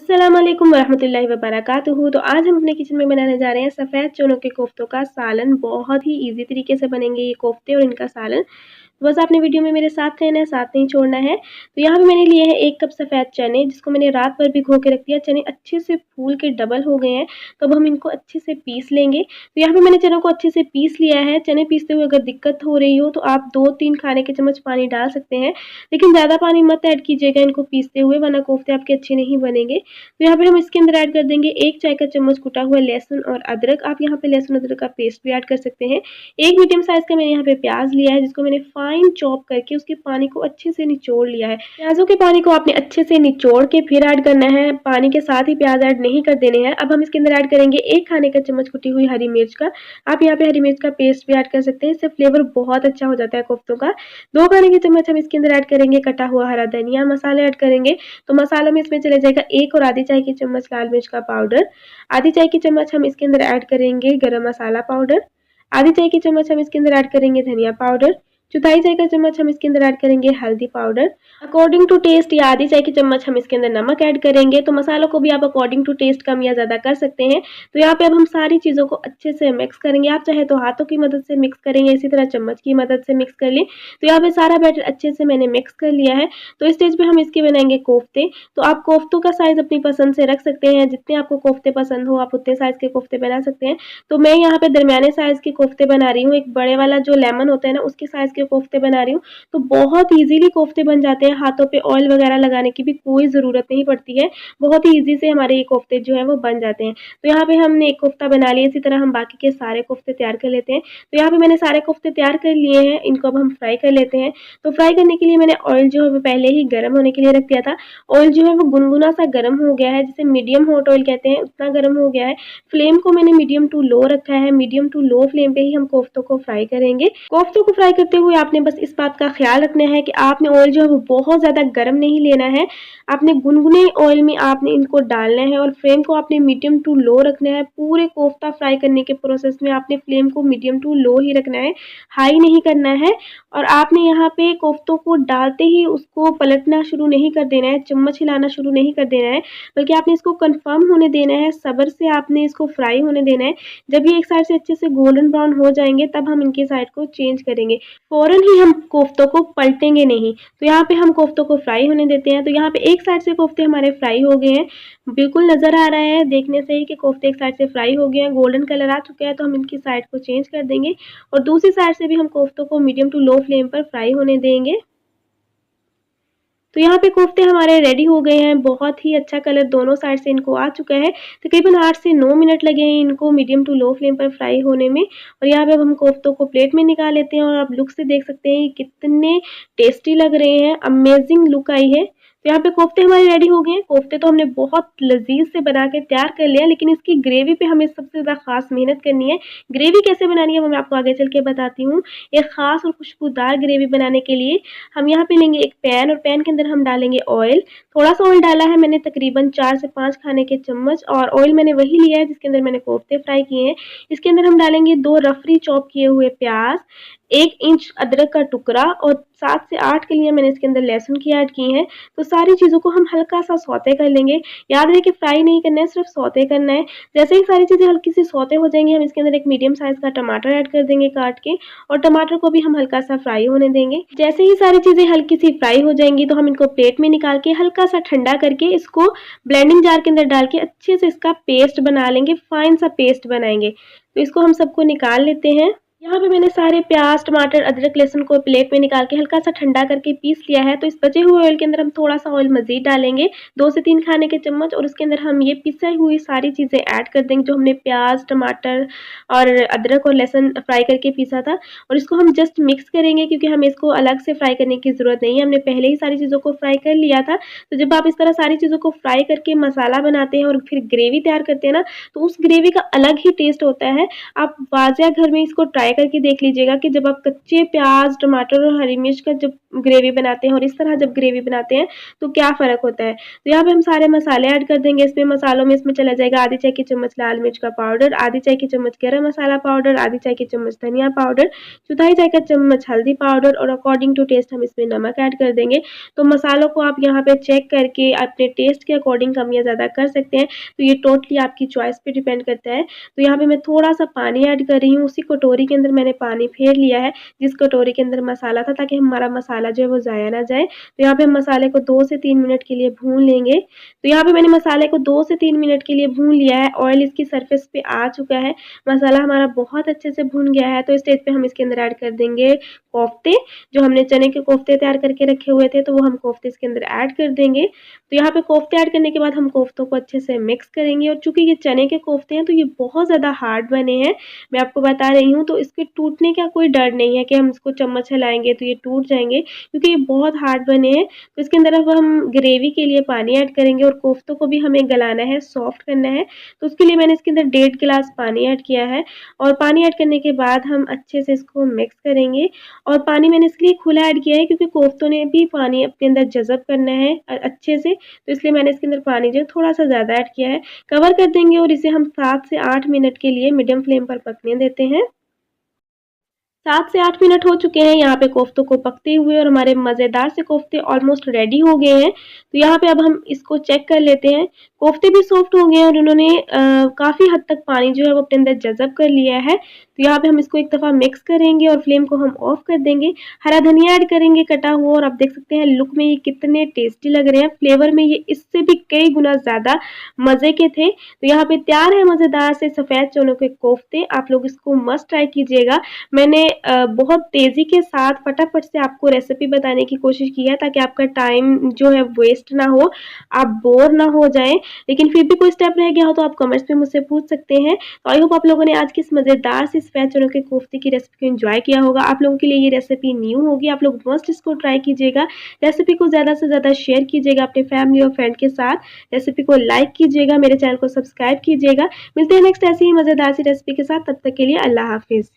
अस्सलाम वालेकुम वरहमतुल्लाहि वबरकातुहू। तो आज हम अपने किचन में बनाने जा रहे हैं सफ़ेद चनों के कोफ्तों का सालन। बहुत ही इजी तरीके से बनेंगे ये कोफ्ते और इनका सालन। बस आपने वीडियो में मेरे साथ रहना है, साथ नहीं छोड़ना है। तो यहाँ पे मैंने लिए हैं 1 कप सफ़ेद चने, जिसको मैंने रात भर भिगो के रख दिया। चने अच्छे से फूल के डबल हो गए हैं, तो अब हम इनको अच्छे से पीस लेंगे। तो यहाँ पे मैंने चनों को अच्छे से पीस लिया है। चने पीसते हुए अगर दिक्कत हो रही हो तो आप 2-3 खाने के चम्मच पानी डाल सकते हैं, लेकिन ज़्यादा पानी मत ऐड कीजिएगा इनको पीसते हुए, वरना कोफ्ते आपके अच्छे नहीं बनेंगे। तो यहाँ पे हम इसके अंदर ऐड कर देंगे 1 चाय का चम्मच कुटा हुआ लहसुन और अदरक। आप यहाँ पे लहसुन अदरक का पेस्ट भी ऐड कर सकते हैं। 1 मीडियम साइज़ का मैंने यहाँ पे प्याज लिया है, जिसको मैंने फाइन चॉप करके उसके पानी को अच्छे से निचोड़ लिया है। प्याज़ों के पानी को आपने अच्छे से निचोड़ के फिर ऐड करना है, पानी के साथ ही प्याज ऐड नहीं कर देने हैं। अब हम इसके अंदर ऐड करेंगे 1 खाने का चम्मच कुटी हुई हरी मिर्च का। आप यहाँ पे हरी मिर्च का पेस्ट भी ऐड कर सकते हैं, इससे फ्लेवर बहुत अच्छा हो जाता है कोफ्तों का। 2 खाने के चम्मच हम इसके अंदर ऐड करेंगे कटा हुआ हरा धनिया। मसाले ऐड करेंगे तो मसालों में इसमें चले जाएगा 1 और आधी चाय की चम्मच लाल मिर्च का पाउडर। आधी चाय की चम्मच हम इसके अंदर ऐड करेंगे गरम मसाला पाउडर। आधी चाय की चम्मच हम इसके अंदर ऐड करेंगे धनिया पाउडर। चौथाई चाय का चम्मच हम इसके अंदर ऐड करेंगे हल्दी पाउडर। अकॉर्डिंग टू टेस्ट या आधी चाय की चम्मच हम इसके अंदर नमक ऐड करेंगे। तो मसालों को भी आप अकॉर्डिंग टू टेस्ट कम या ज़्यादा कर सकते हैं। तो यहाँ पे अब हम सारी चीज़ों को अच्छे से मिक्स करेंगे। आप चाहे तो हाथों की मदद से मिक्स करेंगे, इसी तरह चम्मच की मदद से मिक्स कर लें। तो यहाँ पे सारा बैटर अच्छे से मैंने मिक्स कर लिया है। तो इस स्टेज पे हम इसके बनाएंगे कोफ्ते। तो आप कोफ्तों का साइज़ अपनी पसंद से रख सकते हैं, जितने आपको कोफ्ते पसंद हो आप उतने साइज़ के कोफ्ते बना सकते हैं। तो मैं यहाँ पे दरमियाने साइज़ के कोफ्ते बना रही हूँ। एक बड़े वाला जो लेमन होता है ना, उसके साइज़ के कोफ्ते बना रही हूँ। तो बहुत ईज़िली कोफ्ते बन जाते हैं, हाथों पे ऑयल वगैरह लगाने की भी कोई ज़रूरत नहीं पड़ती है। बहुत ही ईज़ी से हमारे ये कोफ्ते जो हैं वो बन जाते हैं। तो यहाँ पे हमने एक कोफ्ता बना लिया, इसी तरह हम बाकी के सारे कोफ्ते तैयार कर लेते हैं। तो यहाँ पे मैंने सारे कोफ्ते तैयार कर लिए हैं, इनको अब हम फ्राई कर लेते हैं। तो फ्राई करने के लिए मैंने ऑयल जो है वो पहले ही गर्म होने के लिए रख दिया था। ऑयल जो है वो गुनगुना सा गर्म हो गया है, जिसे मीडियम हॉट ऑयल कहते हैं, उतना गर्म हो गया है। फ्लेम को मैंने मीडियम टू लो रखा है। मीडियम टू लो फ्लेम पे ही हम कोफ्तों को फ्राई करेंगे। कोफ्तों को फ्राई करते हुए आपने बस इस बात का ख्याल रखना है कि आपने ऑयल जो है वो बहुत ज़्यादा गर्म नहीं लेना है। आपने गुनगुने ऑयल में आपने इनको डालना है और फ्लेम को आपने मीडियम टू लो रखना है। पूरे कोफ्ता फ्राई करने के प्रोसेस में आपने फ्लेम को मीडियम टू लो ही रखना है, हाई नहीं करना है। और आपने यहाँ पे कोफ्तों को डालते ही उसको पलटना शुरू नहीं कर देना है, चम्मच हिलाना शुरू नहीं कर देना है, बल्कि आपने इसको कंफर्म होने देना है, सब्र से आपने इसको फ्राई होने देना है। जब ये एक साइड से अच्छे से गोल्डन ब्राउन हो जाएंगे तब हम इनकी साइड को चेंज करेंगे, फ़ौरन ही हम कोफ्तों को पलटेंगे नहीं। तो यहाँ पे हम कोफ्तों को फ्राई होने देते हैं। तो यहाँ पे एक साइड से कोफ्ते हमारे फ्राई हो गए हैं, बिल्कुल नज़र आ रहा है देखने से ही कि कोफ्ते एक साइड से फ्राई हो गए हैं, गोल्डन कलर आ चुका है। तो हम इनकी साइड को चेंज कर देंगे और दूसरी साइड से भी हम कोफ्तों को मीडियम टू लो फ्लेम पर फ्राई होने देंगे। तो यहाँ पे कोफ्ते हमारे रेडी हो गए हैं। बहुत ही अच्छा कलर दोनों साइड से इनको आ चुका है। तकरीबन 8 से 9 मिनट लगे हैं इनको मीडियम टू लो फ्लेम पर फ्राई होने में। और यहाँ पे अब हम कोफ्तों को प्लेट में निकाल लेते हैं और आप लुक से देख सकते हैं कितने टेस्टी लग रहे हैं, अमेजिंग लुक आई है। तो यहाँ पे कोफ्ते हमारे रेडी हो गए हैं। कोफ्ते तो हमने बहुत लजीज से बना के तैयार कर लिया, लेकिन इसकी ग्रेवी पे हमें सबसे ज़्यादा खास मेहनत करनी है। ग्रेवी कैसे बनानी है वो मैं आपको आगे चल के बताती हूँ। एक खास और खुशबूदार ग्रेवी बनाने के लिए हम यहाँ पे लेंगे एक पैन और पैन के अंदर हम डालेंगे ऑयल। थोड़ा सा ऑयल डाला है मैंने, तकरीबन 4 से 5 खाने के चम्मच, और ऑयल मैंने वही लिया है जिसके अंदर मैंने कोफ्ते फ्राई किए हैं। इसके अंदर हम डालेंगे 2 रफली चॉप किए हुए प्याज, 1 इंच अदरक का टुकड़ा और 7 से 8 कलियां मैंने इसके अंदर लहसुन की ऐड की हैं। तो सारी चीज़ों को हम हल्का सा सौते कर लेंगे। याद रहे कि फ्राई नहीं करना है, सिर्फ सौते करना है। जैसे ही सारी चीज़ें हल्की सी सौते हो जाएंगी, हम इसके अंदर एक मीडियम साइज़ का टमाटर ऐड कर देंगे काट के, और टमाटर को भी हम हल्का सा फ्राई होने देंगे। जैसे ही सारी चीज़ें हल्की सी फ्राई हो जाएंगी तो हम इनको प्लेट में निकाल के हल्का सा ठंडा करके इसको ब्लेंडिंग जार के अंदर डाल के अच्छे से इसका पेस्ट बना लेंगे, फाइन सा पेस्ट बनाएंगे। तो इसको हम सबको निकाल लेते हैं। यहाँ पे मैंने सारे प्याज, टमाटर, अदरक, लहसुन को प्लेट में निकाल के हल्का सा ठंडा करके पीस लिया है। तो इस बचे हुए ऑयल के अंदर हम थोड़ा सा ऑयल मज़ीद डालेंगे, 2 से 3 खाने के चम्मच, और उसके अंदर हम ये पिसी हुई सारी चीज़ें ऐड कर देंगे जो हमने प्याज, टमाटर और अदरक और लहसुन फ्राई करके पीसा था। और इसको हम जस्ट मिक्स करेंगे, क्योंकि हमें इसको अलग से फ्राई करने की ज़रूरत नहीं है, हमने पहले ही सारी चीज़ों को फ्राई कर लिया था। तो जब आप इस तरह सारी चीज़ों को फ्राई करके मसाला बनाते हैं और फिर ग्रेवी तैयार करते हैं ना, तो उस ग्रेवी का अलग ही टेस्ट होता है। आप वाज़िया घर में इसको ट्राई ट्राई करके देख लीजिएगा कि जब आप कच्चे प्याज, टमाटर और हरी मिर्च का जब ग्रेवी बनाते हैं और इस तरह जब ग्रेवी बनाते हैं तो क्या फ़र्क होता है। तो यहाँ पे हम सारे मसाले ऐड कर देंगे इसमें। मसालों में इसमें चला जाएगा आधी चाय की चम्मच लाल मिर्च का पाउडर, आधी चाय की चम्मच गरम मसाला पाउडर, आधी चाय की चम्मच धनिया पाउडर, चौथाई चाय का चम्मच हल्दी पाउडर और अकॉर्डिंग टू टेस्ट हम इसमें नमक ऐड कर देंगे। तो मसालों को आप यहाँ पे चेक करके अपने टेस्ट के अकॉर्डिंग कम या ज़्यादा कर सकते हैं। तो ये टोटली आपकी चॉइस पे डिपेंड करता है। तो यहाँ पे मैं थोड़ा-सा पानी ऐड कर रही हूँ, उसी कटोरी के अंदर मैंने पानी फेर लिया है, जिस कटोरी के अंदर मसाला था, ताकि हमारा मसाला जो है वो ज़ाया ना जाए। तो यहाँ पे हम मसाले को 2 से 3 मिनट के लिए भून लेंगे। तो यहाँ पे मैंने मसाले को 2 से 3 मिनट के लिए भून लिया है, ऑयल इसकी सरफेस पे आ चुका है, मसाला हमारा बहुत अच्छे से भुन गया है। तो इस स्टेज पे हम इसके अंदर ऐड कर देंगे कोफ्ते, जो हमने चने के कोफ्ते तैयार करके रखे हुए थे, तो वो हम कोफ्ते इसके अंदर ऐड कर देंगे। तो यहाँ पे कोफ्ते ऐड करने के बाद हम कोफ्तों को अच्छे से मिक्स करेंगे और चूँकि ये चने के कोफ्ते हैं तो ये बहुत ज़्यादा हार्ड बने हैं, मैं आपको बता रही हूँ। तो इसके टूटने का कोई डर नहीं है कि हम इसको चम्मच हिलाएँगे तो ये टूट जाएँगे, क्योंकि ये बहुत हार्ड बने हैं। तो इसके अंदर अब हम ग्रेवी के लिए पानी ऐड करेंगे और कोफ्तों को भी हमें गलाना है, सॉफ्ट करना है। तो उसके लिए मैंने इसके अंदर 1.5 गिलास पानी ऐड किया है और पानी ऐड करने के बाद हम अच्छे से इसको मिक्स करेंगे। और पानी मैंने इसलिए खुला ऐड किया है क्योंकि कोफ्तों ने भी पानी अपने अंदर जज़ब करना है अच्छे से, तो इसलिए मैंने इसके अंदर पानी जो है थोड़ा-सा ज़्यादा ऐड किया है। कवर कर देंगे और इसे हम 7 से 8 मिनट के लिए मीडियम फ्लेम पर पकने देते हैं। 7 से 8 मिनट हो चुके हैं यहाँ पे कोफ्तों को पकते हुए और हमारे मज़ेदार से कोफ्ते ऑलमोस्ट रेडी हो गए हैं। तो यहाँ पे अब हम इसको चेक कर लेते हैं। कोफ्ते भी सॉफ्ट हो गए हैं और उन्होंने काफ़ी हद तक पानी जो है वो अपने अंदर जज़ब कर लिया है। तो यहाँ पे हम इसको एक दफ़ा मिक्स करेंगे और फ्लेम को हम ऑफ कर देंगे। हरा धनिया ऐड करेंगे कटा हुआ और आप देख सकते हैं लुक में ये कितने टेस्टी लग रहे हैं। फ्लेवर में ये इससे भी कई गुना ज़्यादा मज़े के थे। तो यहाँ पे तैयार है मज़ेदार से सफ़ेद चनों के कोफ्ते। आप लोग इसको मस्ट ट्राई कीजिएगा। मैंने बहुत तेज़ी के साथ फटाफट से आपको रेसिपी बताने की कोशिश की है ताकि आपका टाइम जो है वेस्ट ना हो, आप बोर ना हो जाएँ। लेकिन फिर भी कोई स्टेप रह गया हो तो आप कमेंट्स में मुझसे पूछ सकते हैं। तो आई होप आप लोगों ने आज की इस मज़ेदार सी सफ़ेद चनों के कोफ्ते की रेसिपी को एंजॉय किया होगा। आप लोगों के लिए ये रेसिपी न्यू होगी, आप लोग मस्ट इसको ट्राई कीजिएगा। रेसिपी को ज़्यादा से ज़्यादा शेयर कीजिएगा अपने फैमिली और फ्रेंड के साथ। रेसिपी को लाइक कीजिएगा, मेरे चैनल को सब्सक्राइब कीजिएगा। मिलते हैं नेक्स्ट ऐसी ही मज़ेदार सी रेसिपी के साथ, तब तक के लिए अल्लाह हाफ़िज़।